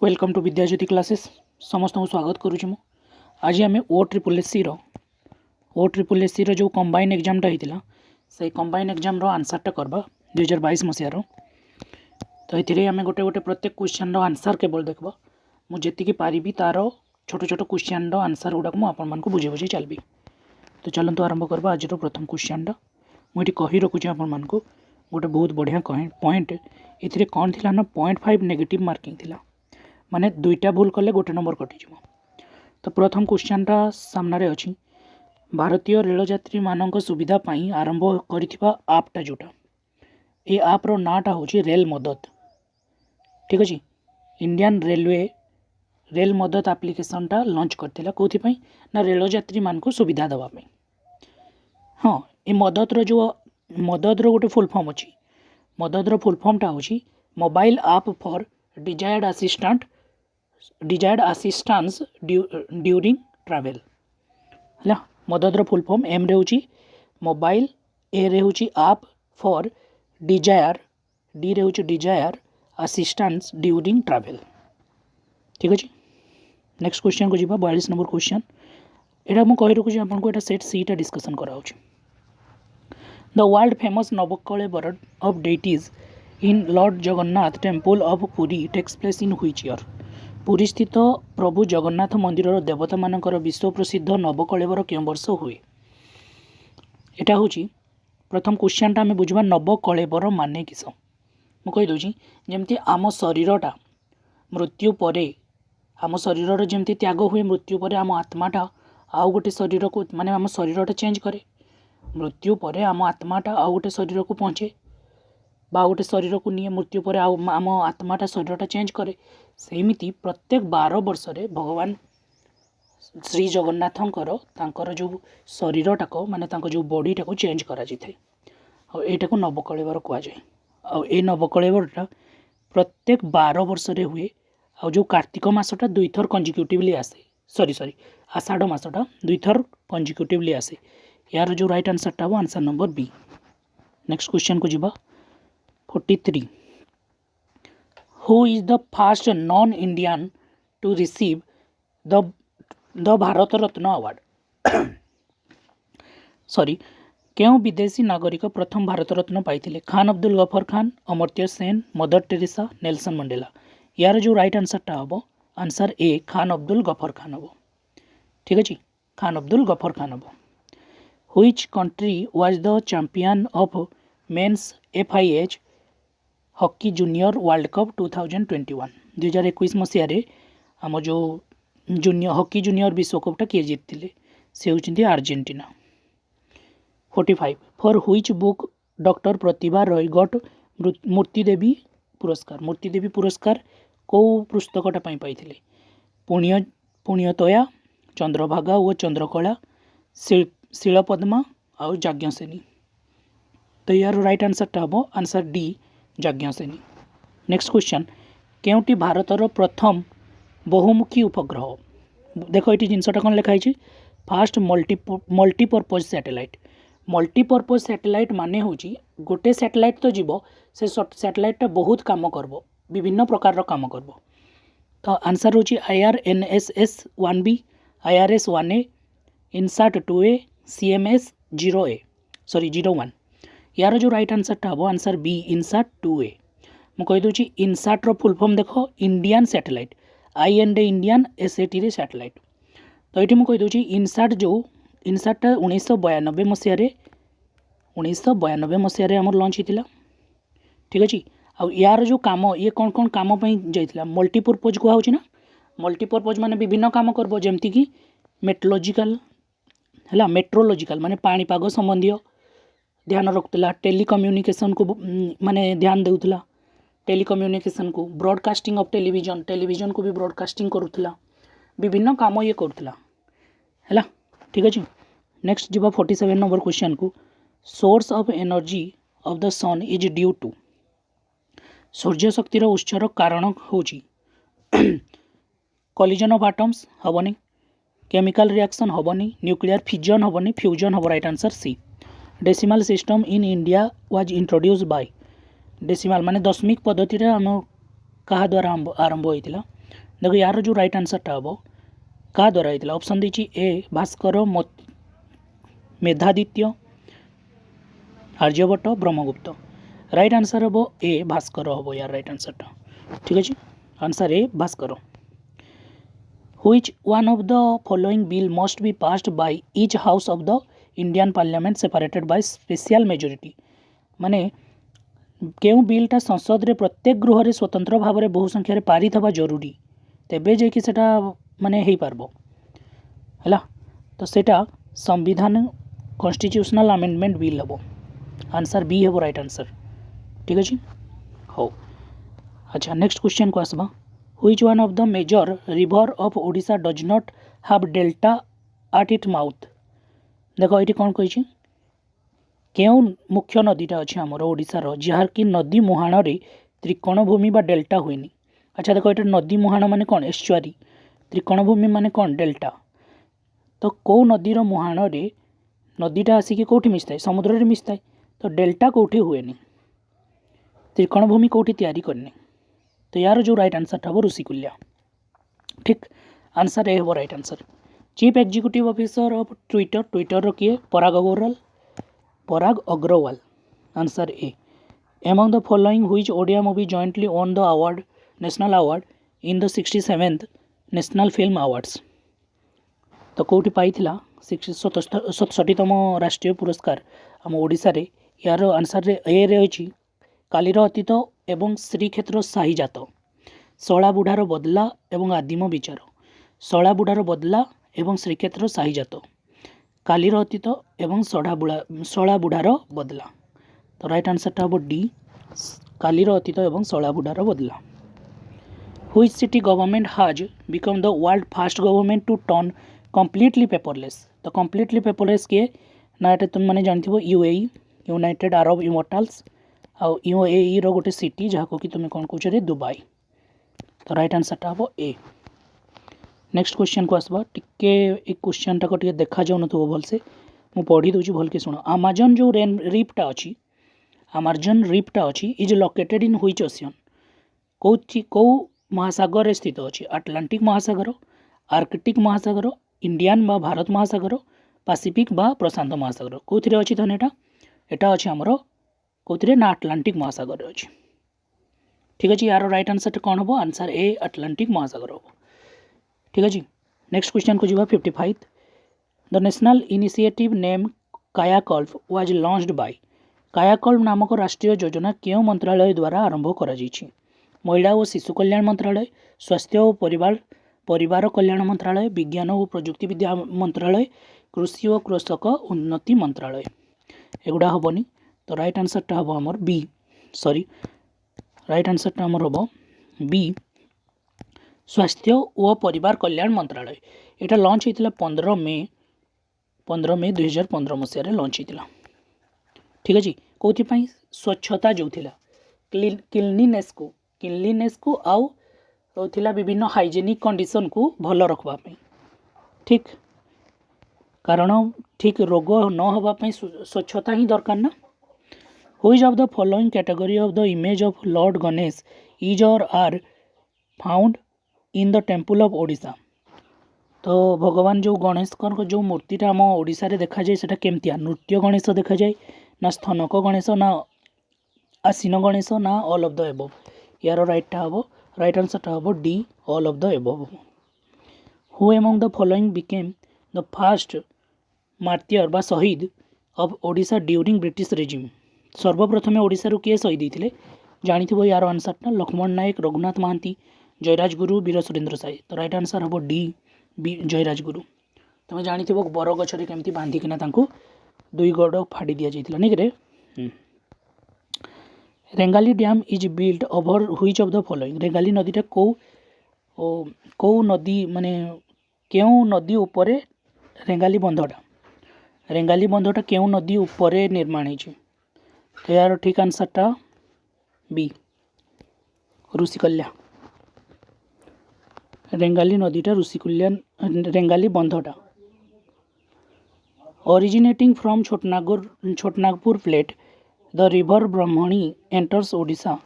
Welcome to विद्याज्योति classes समस्त को स्वागत करुँच मु आज आम ओ ट्रिपल एस रो जो कंबाइन एग्जामटा होता से कंबाइन एग्जाम रो आंसरटा करवा 2022 मसीहार तो ये आम गोटे गोटे प्रत्येक क्वेश्चन आंसर केवल देखा मुझे पारि तार छोट छोट क्वेश्चन आंसर गुड़ाक मुझे बुझे बुझे चलि। तो चलतु आरंभ करवा आज प्रथम क्वेश्चनटा मुझे कही रखुच्छी आपण गोटे बहुत बढ़िया पॉइंट ये कौन थी ना 0.5 नेगेटिव मार्किंग थिला माने दुईटा भूल कले गोटे नंबर कटिज। तो प्रथम क्वेश्चनटा सामने अच्छी भारतीय रेल यात्री मानक सुविधा पाई आरंभ करिथिबा आपटा जोटा ये आप्र नाटा हूँ रेल मदद। ठीक अच्छे इंडियन रेलवे रेल मदद आप्लिकेसनटा लॉन्च करथिला कोथिपाई ना रेल यात्री मानक सुविधा दवापाई। हाँ ये मदद रो गोटे फुल फॉर्म अच्छी मदद रो फुल फॉर्मटा हूँ mobile app for desired assistance during travel है। मदद रो फुल फॉर्म एम रे हूँ मोबाइल ए रे हूँ ऐप फॉर डिजायर डी रे हूँ डिजायर असिस्टेंस ड्यूरिंग ट्रैवल। ठीक अच्छे नेक्स्ट क्वेश्चन को जीवा 42 नंबर क्वेश्चन एटा मु कहि रखुछि आपन को एटा सेट सी टा डिस्कशन कराउछि। The world famous Nabakalebara of deities in lord Jagannath temple of Puri takes place in which year. Puri स्थित प्रभु जगन्नाथ मंदिर देवता मानकर विश्व प्रसिद्ध नवकलेवर केउं वर्ष हुए। एटा होछि प्रथम क्वेश्चनटा आम बुझा नवकलेवर माने किस मु कहि दउछि जेमति आम शरीरटा मृत्यु परे आम शरीर जमती त्याग हुए मृत्यु पर आम आत्माटा आउ गोटे शरीर को माने आम शरीरटा चेंज करे मृत्यु पर आम आत्माटा आउ गोटे शरीर को पहुँचे बा गोटे शरीर को निये मृत्यु पर आम आत्माटा शरीरटा चेंज करे सेमिति प्रत्येक 12 वर्ष रे भगवान श्री जगन्नाथंकर तांकर जो शरीरटाक माने तांकर जो बॉडीटा को चेंज करा जाए और एटा को नवकलेवर कह जाए और ए नवकलेवरटा प्रत्येक 12 वर्ष रे हुए आ जो कार्तिक मासटा दुई थर कंजिक्यूटिवली आसे सॉरी आषाढ़ मासटा दुई थर कंजिक्यूटिवली आसे यार जो राइट आंसरटा हो answer number B. Next question को जीवा 43 who is the first non Indian to receive the Bharat Ratna award sorry क्यों विदेशी नागरिक प्रथम भारत रत्न पाई Khan Abdul Ghaffar Khan Amartya Sen Mother Teresa Nelson Mandela यार जो राइट आंसरटा हम आंसर ए खान अब्दुल गफर खान हम। ठीक अच्छे खान अब्दुल गफर खान हम। Which country was the champion of men's FIH hockey junior world cup 2021 मसीह आम जो जूनियर हॉकी जूनियर विश्वकपटा किए जीति से होती Argentina. 45 for which book doctor Pratibha Ray got Moortidevi पुरस्कार कौ पुस्तकटा पाई पुण्यतया चंद्रभागा और चंद्रकला शिलपद्मा आउ याज्ञसेनी। तो यार राइट आंसरटा हम answer D Yajnaseni. Next question केउटी भारतर प्रथम बहुमुखी उपग्रह देख ये जिनसटा कौन लिखाई फास्ट मल्टीपर्पज सैटेलाइट माने हूँ गोटे सैटेलाइट तो जीव से सैटेलाइटा बहुत काम करब विभिन्न प्रकार काम करब। तो आंसर हूँ IRNSS 1B IRS 1A इनसाट 2A CMS 0A sorry 01 यार जो राइट आंसरटा हम आंसर बी इनसाट 2A। मु कहीदे इनसाट रो फुल फॉर्म देख Indian satellite IND Indian SAT रे सैटेलाइट। तो ये मुझे कहीदे इनसाट जो इनसाटा 1992 मसीह आम लॉन्च होता। ठीक अच्छे आ यार जो काम ये कौन काम जाइला मल्टीपर्पज कहुच ना मल्टीपर्पज माने विभिन्न काम करब जमती कि मेट्रोलॉजिकल माने पाणीपाग संबंधी ध्यान रखुला टेलीकम्युनिकेशन को माने ध्यान देउथला टेलीकम्युनिकेशन को ब्रॉडकास्टिंग ऑफ टेलीविजन को भी ब्रॉडकास्टिंग करुला विभिन्न काम ये करुला है। ठीक अच्छे नेक्स्ट जीवा 47 नंबर क्वेश्चन को source of energy of the sun is due to सूर्य शक्तिर उत्सर कारण हूँ कलिजन ऑफ एटम्स हेनी केमिकल रिएक्शन हेनी न्यूक्लियर फिजन हेनी फ्यूजन हम right answer C. Decimal system in India was introduced by decimal माने दशमिक पद्धति आम क्या द्वारा आरंभ होता देखो यार जो राइट आंसरटा हम क्या द्वारा होता ऑप्शन देती ए भास्कर मेधादित्य आर्यभट्ट ब्रह्मगुप्त राइट आंसर हम ए भास्कर हम यार राइट आंसरटा ठीक अच्छे answer A Bhaskar Which one of the following bill must be passed by each house of the Indian Parliament separated by special majority माने केउ बिलटा संसद रे प्रत्येक गृह रे स्वतंत्र भाव में बहु संख्यार पारित हवा जरूरी तेबे जे कि सेटा माने हेई पारबो हला तो सेटा संविधान कॉन्स्टिट्यूशनल अमेंडमेंट बिल हबो आंसर बी हेबो राइट आंसर ठीक अछि हो अच्छा नेक्स्ट क्वेश्चन को आसबा Which one of the major river of Odisha does not have delta at its mouth देखो ये कौन कही केउ मुख्य नदीटा अच्छे आमर ओडिशार जार कि नदी मुहाण रे त्रिकोण भूमि बा डेल्टा हुएनि अच्छा देखो ये नदी मुहाण माने कौन एस्चुआरी त्रिकोण भूमि माने कौन डेल्टा तो कौ नदीर मुहाण रे नदीटा आसिक कौटी मिसता है समुद्र रे मिसता है तो डेल्टा कौटी हुएनि त्रिकोण भूमि कौटी तैयारी करने तो यार जो राइट आंसर था वो ऋषिकुल्या ठीक आंसर ए हो right answer chief executive officer of Twitter Twitter रो किए Parag Agrawal answer A among the following which Odia movie jointly won the award national award in the 67th national film awards तो कौटी पाइथिला 67तम राष्ट्रीय पुरस्कार आम ओडिशा रे यार आंसर रे ए रे अछि कालीर अतीत एवं श्रीक्षेत्र साहिजात शला बुढ़ार बदला एवं आदिम विचार शला बुढ़ार बदला एवं श्रीक्षेत्र साहिजात कालीर अतीत एवं शला बुढ़ार बदला तो राइट आंसर हम डी कालीर अतीत एवं शला बुढ़ार बदला Which city government has become the world first government to turn completely paperless तो completely paperless किए ना ये तुम मैंने जानती हो UAE यूनाइटेड अरब इमोर्टाल्स आउ UAE रो गोटे सिटी जहाँ कि तुम कौन कौच दुबई तो राइट आंसर हम ए नेक्स्ट क्वेश्चन को आसवा टिके एक क्वेश्चन टाक टे देखा जाऊन भलसे मुझे पढ़ी दूसरी भल के शुण आमाजन जो रिपटा अच्छी आमाजन रिपटा अच्छी is located in which ocean कौ महासागर स्थित अच्छी आटलांटिक महासागर आर्कटिक महासागर इंडियन बा भारत महासागर पैसिफिक बा प्रशांत महासागर कौन अच्छी थाने एटा अच्छी आमर कौन ना आटलांटिक महासागर अच्छी ठीक अच्छे यार राइट आंसर कौन हम आंसर ए आटलांटिक महासागर हम ठीक अच्छे नेक्स्ट क्वेश्चन को जी 55 द नेशनल इनिशिएटिव नेम कायाकल्प वाज लॉन्च्ड बाय कायाकल्प नामक राष्ट्रीय योजना क्यों मंत्रालय द्वारा आरंभ करा महिला और शिशु कल्याण मंत्रालय स्वास्थ्य और परिवार कल्याण मंत्रालय विज्ञान और प्रजुक्ति विद्या मंत्रालय कृषि और कृषक उन्नति मंत्रालय एगुड़ा हेनी तो राइट आंसर हम आमर बी सॉरी राइट आंसर आमर हम बी स्वास्थ्य और परिवार कल्याण मंत्रालय यहाँ लॉन्च होता 15 मे 2015 मसीह लॉन्च होता ठीक अच्छे कौन स्वच्छता जो थिला क्लीनलीनेस को आउ थिला विभिन्न हाइजेनिक कंडीशन को भल रखवाई ठीक कारण ठीक रोग न होगापी स्वच्छता ही दरकार ना which of the following category of the image of lord Ganesh is or are found in the temple of Odisha तो भगवान जो गणेश जो मूर्तिटा आम ओडिशा रे देखा जाए सेटा केमतिया नृत्य गणेश देखा जाए ना स्थनक गणेश ना आसीन गणेश ना ऑल ऑफ द एबव यार राइट आंसर हम D all of the above who among the following became the first martyr बा शहीद of Odisha during British regime सर्वप्रथमे ओडिशा रू किए शहीद होते जानी यार आंसर लक्ष्मण नायक रघुनाथ महांती जयराज गुरु वीर सुरेंद्र साई तो राइट आंसर हम डी बी जयराज गुरु तुम्हें जानी बर गचरे केमती बांधिकिना दुई गड़ फाड़ी दि जाइए नहीं रे Rengali dam is built over which of the following Rengali नदीटा कौ नदी माने क्यों नदी उपरे रेंगाली बंधटा क्यों नदी उपरे निर्माण होती तो यार ठीक आंसरटा बी ऋषिकुल्या रेंगाली नदीटा ऋषिकुल्या रेंगाली बंधटा originating from Chhotanagpur plate the river Brahmani enters Odisha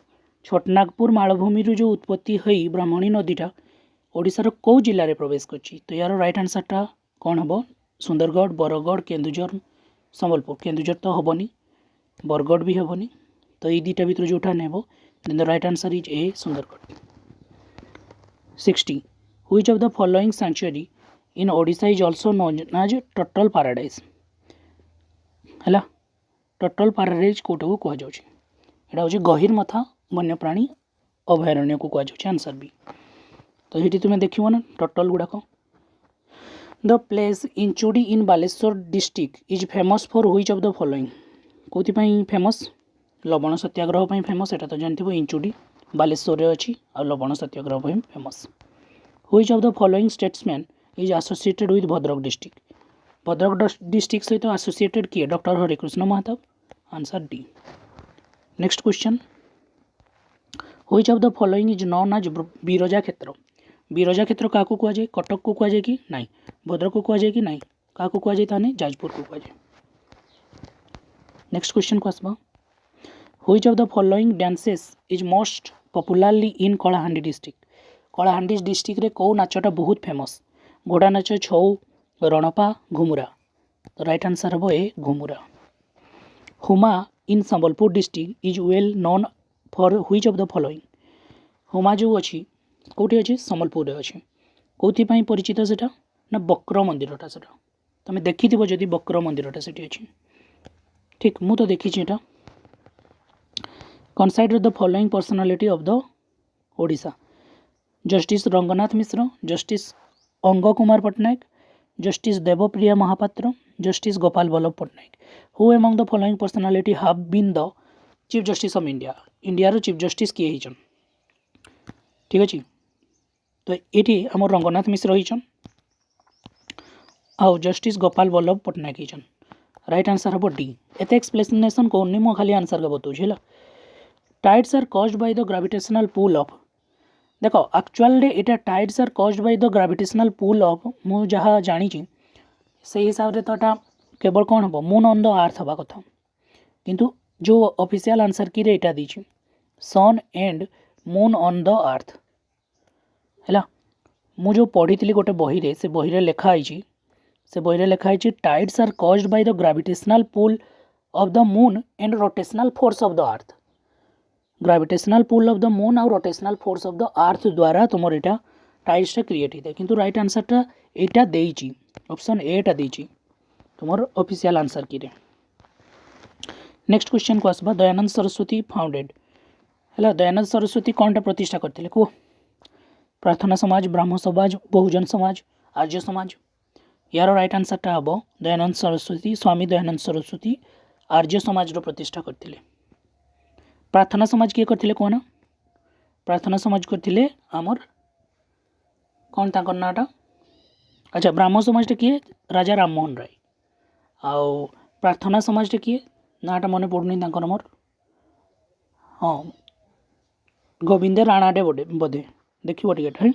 Chhotanagpur मालभूमि जो उत्पत्ति हुई ब्राह्मणी नदीटा ओडिशार कौ जिले में प्रवेश करछि तो यार राइट आंसरटा कौन हम सुंदरगढ़ बरगढ़ केन्दुझर संबलपुर केन्दुझर तो हेनी बरगढ़ भी हेनी तो ये दुटा भर जोटा नेब then the right answer is A Sundargarh 60 which of the following sanctuary in Odisha is also known as total paradise है टोटल पैराडाइज कौटा को कहुच्छे हूँ गहिरमथा वन्यप्राणी अभयारण्य को कहुच्छे आंसर भी तो ये तुम्हें देखो ना टोटल गुड़ाक the place Inchudi in Baleswar district is famous for which of the following कौन फेमस लवण सत्याग्रह फेमस एटा तो जानते इंचुडी बालेश्वर अच्छी आ Lavan Satyagraha famous which of the following statesman is associated with Bhadrak district Bhadrak district सहित एसोसिएटेड किए doctor Harekrushna Mahatab answer D next question which of the following is known as Biraja Kshetra Biraja क्षेत्र क्या कहुए कटक को कहुए कि नाई भद्रक को कहुए कि नाई क्या कहुए ताने जाजपुर को कहुए नेक्स्ट क्वेश्चन को आसबा which of the following dances is most popularly in Kalahandi district Kalahandi district रे कौ नाचटा बहुत फेमस घोड़ा नाच छौ रणपा घुमुरा तो राइट आंसर हम A Ghumura Huma in Sambalpur district is well known for which of the following Huma जो अच्छी कौटी अच्छी संबलपुर अच्छी कौन परिचित सेटा ना बक्र मंदिरटा से तुम देखी जदि बक्र मंदिरटा से अच्छी ठीक मु तो देखी एटा consider the following personality of the Odisha justice Ranganath Misra justice Anga Kumar Pattnaik justice Debapriya Mohapatra justice Gopal Ballav Pattnaik who among the following personality have been the chief justice of India India chief justice किए होचन ठीक अच्छे तो ये आम रंगनाथ मिश्र होचन आउ जस्टिस गोपाल वल्लभ पट्टनायक होचन राइट आंसर हम डी एत एक्सप्लेनेशन कौन मुझे खाली आंसर का बताऊँ है tides are caused by the gravitational pull of देख एक्चुअल ये tides are caused by the gravitational pull of मु जहाँ जानी से हिसाब से तो केवल कौन हम मून ऑन द अर्थ हवा कथा किंतु जो ऑफिशियल आंसर की रेटा दीची sun and moon on the earth है मु जो पढ़ी थी गोटे बही रे से बही रे लिखाई से बही रे लिखाई tides are caused by the gravitational pull of the moon and rotational force of the earth gravitational pull of the moon और rotational force of the earth द्वारा तुम यहाँ टाइड्सटा क्रिएट होता है किंतु राइट आंसरटा यहाँ देची ऑप्शन एटा देची तुम ऑफिशियल आंसर की नेक्स्ट क्वेश्चन को आसबा दयानंद सरस्वती फाउंडेड है दयानंद सरस्वती कौनटा प्रतिष्ठा करते कह प्रार्थना समाज ब्राह्म समाज बहुजन समाज आर्य समाज यार राइट आंसरटा हम दयानंद सरस्वती स्वामी दयानंद सरस्वती आर्य समाज प्रतिष्ठा करते प्रार्थना समाज किए करते कहना प्रार्थना समाज करते आमर कौन तांकर नाटा अच्छा ब्राह्म समाजटा किए राजा राममोहन राय आउ प्रार्थना समाजटा किए नाटा मन पड़ुनी मोर हाँ गोविंदे राणाडे बोधे देखिए टिकेट है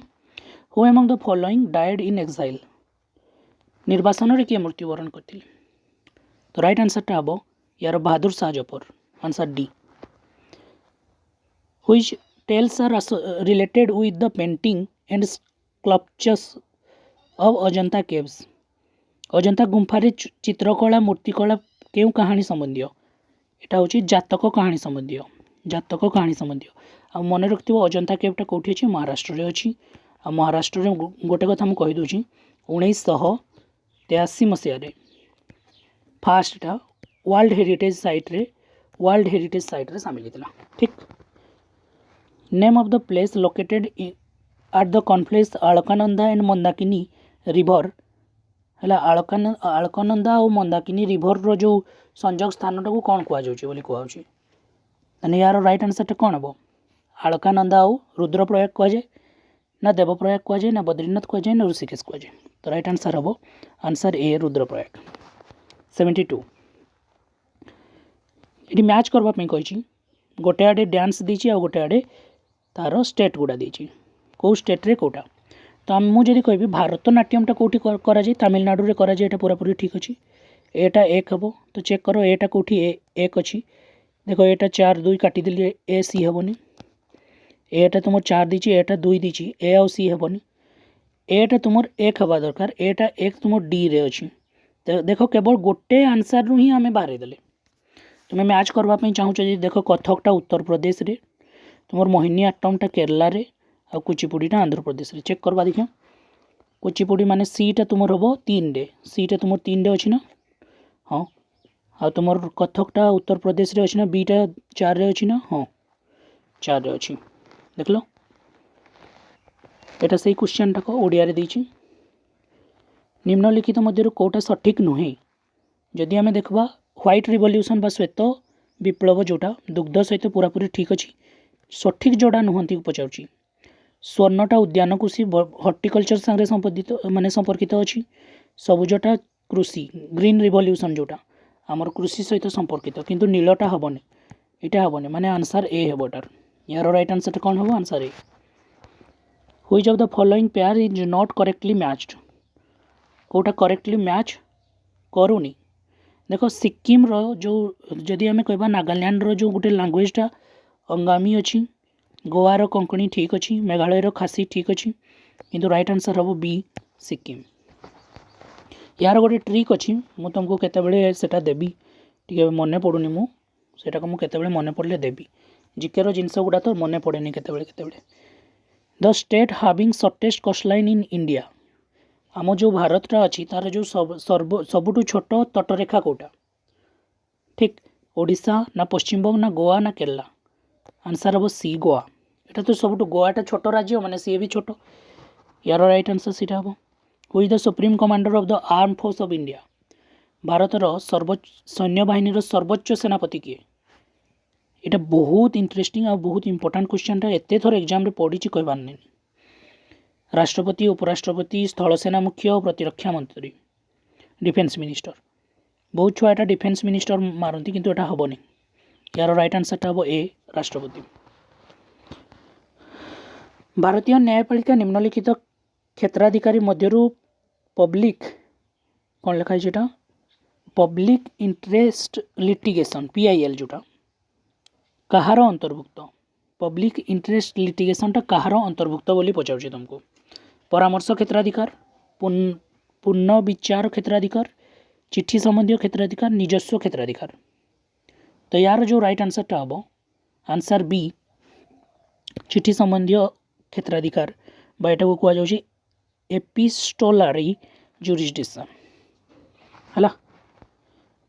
who among the following died in exile निर्वासन रे किए मृत्युवरण करते तो राइट आंसरटा हम यार Bahadur Shah Zafar answer D which tales are related with the painting and sculptures of Ajanta caves Ajanta गुंफारे चित्रकला मूर्तिकला क्यों कहानी संबंधी यहाँ हूँ जातक कहानी संबंधी आ मन रखिथ अजंता केवटा कौटी अच्छी महाराष्ट्र में अच्छी आ महाराष्ट्र में गोटे कथा मुझे कहीदे 1983 मसीह फास्टा वर्ल्ड हेरिटेज साइट रे सामिल होता ठीक name of the place located at the Confluence Alaknanda and Mandakini river है अलकानंदा और मंदाकिनी रिवर रो जो संजोग स्थानटा को कौन कहु यार राइट आंसरटा कौन हम अलकानंदा और रुद्रप्रयाग कहुए ना देवप्रयाग कहुए ना बद्रीनाथ कहुए ना ऋषिकेश कहुए तो राइट आंसर हम आंसर ए रुद्रप्रयाग 72 ये मैच करवाई कही गोटे आड़े डांस देती आ गोटे आड़े तार स्टेट गुड़ा देती कौ स्टेट्रे कौटा तो मुझे कहि भारतनाट्यमटा कौटी कराए तमिलनाडु रे कराए यहाँ पूरापूरी ठीक अच्छे एटा एक हम तो चेक करो एटा कौटी एक अच्छी देख एटा 4 2 काटिदेली ए सी हेनी एटा तुम 4 दीची एटा 2 दीची ए आउ सी हेनी एटा तुमर एक हवा दरकार एटा एक तुम डी रे अच्छी तो देख केवल गोटे आंसर रु ही आम बाहर देले तुम्हें मैच करवाई चाहूँ जी देख कथकटा उत्तर प्रदेश रे तुमर मोहिनी आट्टमटा केरला रे आ कुचिपुड़ीटा आंध्र प्रदेश रे चेक करवा देख कुचिपुड़ी माने सीटा तुमर हम 3 रे सीटा तुमर 3 रे अच्छी ना हाँ आ तुमर कथकटा उत्तर प्रदेश रे अच्छी ना बीटा 4 रे अच्छी ना हाँ 4 रे अच्छी देख लो एटा से क्वेश्चन टाक ओडिया रे देछि निम्नलिखित मध्य कौटा सठिक नुहे जदि आम देखा व्हाइट रिवल्यूशन बा श्वेत विप्लव जोटा दुग्ध सहित पूरापूरी ठीक अच्छी सठिक जोड़ा नुहति पचार स्वर्णटा उद्यान कृषि हर्टिकल्चर सांगे संबंधित माने संपर्कित अच्छी सबुजटा कृषि ग्रीन रिवल्यूशन जोटा आमर कृषि सहित संपर्कित किंतु नीलटा हेनी यहाँ हेनी माने आंसर ए हेबटार यार राइट आंसर कौन हम answer A which of the following pair is not correctly matched कौटा करेक्टली मैच करूनी देख सिक्किम रो जो जदि आम कह नागालैंड रो जो गोटे लैंग्वेजटा अंगामी अच्छी गोवार कोंकणी ठीक अच्छी मेघालय रो खासी ठीक अच्छी किंतु राइट आंसर हम बी सिक्किम यार गोटे ट्रिक अच्छी मु तुमको केतेबेले सेटा देबी टिके मने पड़ुनी मु सेटा को मु केतेबेले मने पड़ले देबी जीके रो जिंस गुडा तो मने पड़ेनी केतेबेले the state having shortest coastline in India आम जो भारतटा अच्छी तार जो सबुठू छोट तटरेखा कौटा ठीक ओडिशा ना पश्चिमबंग ना गोवा ना केरला आंसर हम सी गोवा एटा तो सबुठू गोवाटा छोट राज्य माने सी भी छोट यार राइट आंसर सीटा हम who is the supreme commander of the arm force of India भारतर सैन्य बाहिनी सर्वोच्च सेनापति किए यहाँ बहुत इंटरेस्टिंग और बहुत इंपोर्टाट क्वेश्चन एत थर एग्जाम रे पड़ी कहबार नहीं राष्ट्रपति उपराष्ट्रपति स्थलसेना मुख्य और प्रतिरक्षा मंत्री डिफेन्स मिनिस्टर बहुत छुआ यहाँ डिफेन्स मिनिस्टर मारती किंतु यहाँ हेनी यार राइट आंसर हम ए राष्ट्रपति भारतीय न्यायपालिका निम्नलिखित क्षेत्राधिकारी मध्यरु पब्लिक कौन लिखाई पब्लिक इंटरेस्ट लिटिगेशन PIL जोटा कहार अंतर्भुक्त पब्लिक इंटरेस्ट लिटिगेशनटा कहार अंतर्भुक्त बोली पचार तुमको परामर्श क्षेत्राधिकार पुनः विचार क्षेत्राधिकार चिट्ठी संबंधी क्षेत्राधिकार निजस्व क्षेत्राधिकार तो यार जो राइट आंसरटा हम आंसर बी चिट्ठी संबंधी क्षेत्राधिकार बाटा को कहुच्छे एपिस्टोलारी जुरिसडिक्शन है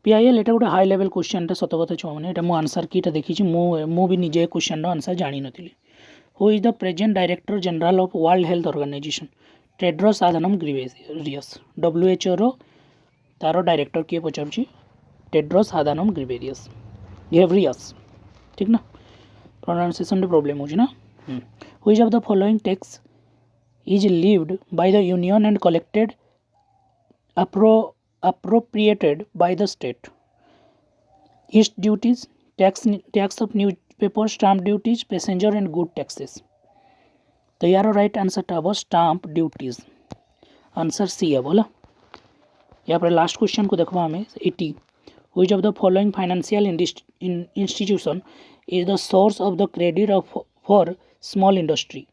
PIL एटा गोटे हाई लेवल क्वेश्चन सत कथा छुआ मैंने यहाँ आंसर की देखी मु भी निजे क्वेश्चन आंसर जानी नी who is the present director general of world health organization Tedros Adhanom Ghebreyesus WHO रो तार डायरेक्टर किए पचार टेड्रोस आधानम ग्रिवेरियस ठीक ना प्रोनाउंसिएशन प्रॉब्लम हो ना which of the following tax is lived by the union and collected appropriated by the state east duties tax of newspaper stamp duties passenger and good taxes तो यार right answer टा हम stamp duties answer C है बोला यहाँ पर last question को देखो आम 80 which of the following financial institution is the source of the credit for small industry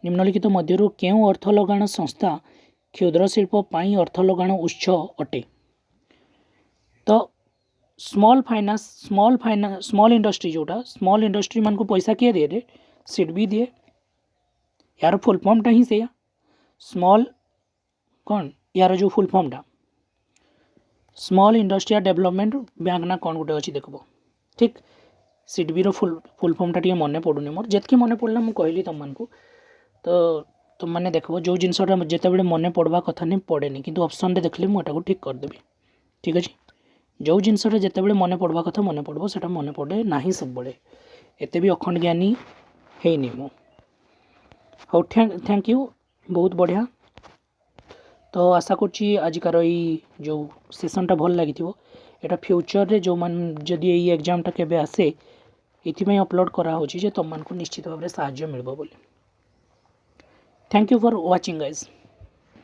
निम्नलिखित मध्यरु केउ अर्थ लगाण संस्था क्षुद्र शिल्प पाई अर्थ लगाण उत्स अटे तो स्मॉल इंडस्ट्री जोटा स्मॉल इंडस्ट्री मान को पैसा किए दिए रे सीट भी दिए यार फुल फॉर्मटा ही से स्मॉल कौन यार जो फुल फॉर्मटा स्मॉल इंडस्ट्रियल डेवलपमेंट बैंक ना कौन गोटे अच्छी देखो ठीक सीडबी रो फुल फॉर्मटा टी मन पड़ूनी मोर जितकी मन पड़ा मुझे कहली तुमको तो तुम मैंने देखो जो जिनसा जिते बड़े मन पड़वा कथा नहीं पड़ेनि किंतु ऑप्शन रे देखले मुझे ठीक करदेवी ठीक अच्छे जो जिनसा जिते बड़े मन पड़वा कथा मन पड़ो से मन पड़े ना सब बड़े एत भी अखंड ज्ञानी है मु हाँ थैंक यू बहुत बढ़िया तो आशा करुँची आजिकार जो सेसनटा भल लगी यहाँ फ्यूचर रे जो मान जदि ये एग्जामटा केबे आसे ये अपलोड कराऊँगी तुम निश्चित भाव में साहाय्य मिल बोली thank you for watching guys.